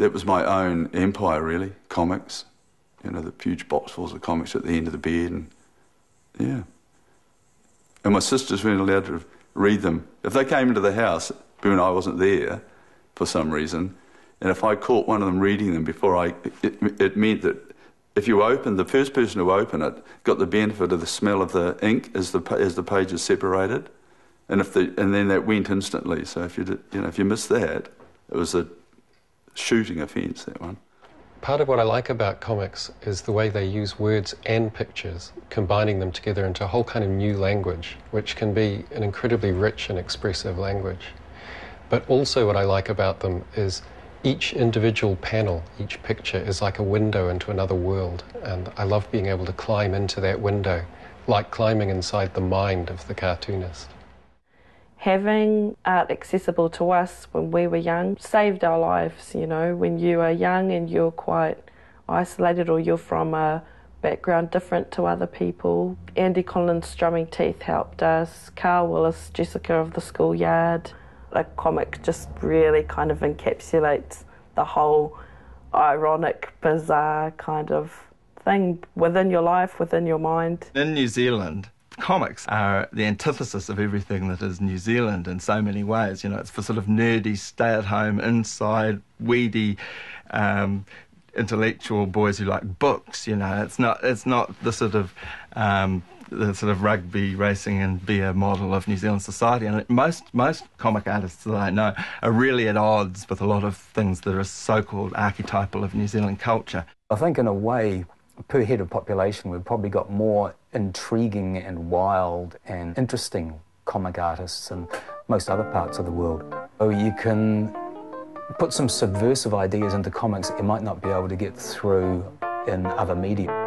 that was my own empire, really, comics. You know, the huge boxfuls of comics at the end of the bed, and yeah. And my sisters weren't allowed to read them. If they came into the house when I wasn't there for some reason, and if I caught one of them reading them before it meant that if you opened, the first person to open it got the benefit of the smell of the ink as the pages separated, and then that went instantly. So if if you missed that, it was a shooting offence, that one. Part of what I like about comics is the way they use words and pictures, combining them together into a whole kind of new language, which can be an incredibly rich and expressive language. But also what I like about them is each individual panel, each picture is like a window into another world, and I love being able to climb into that window, like climbing inside the mind of the cartoonist. Having art accessible to us when we were young saved our lives, you know. When you are young and you're quite isolated, or you're from a background different to other people. Andy Collins' Strumming Teeth helped us, Karl Wills, Jessica of the Schoolyard. A comic just really kind of encapsulates the whole ironic, bizarre kind of thing within your life, within your mind. In New Zealand, comics are the antithesis of everything that is New Zealand in so many ways. You know, it's for sort of nerdy, stay-at-home, inside, weedy, intellectual boys who like books. You know, it's not the sort of rugby, racing and beer model of New Zealand society. And most comic artists that I know are really at odds with a lot of things that are so-called archetypal of New Zealand culture. I think in a way, per head of population, we've probably got more intriguing and wild and interesting comic artists than most other parts of the world. So you can put some subversive ideas into comics that you might not be able to get through in other media.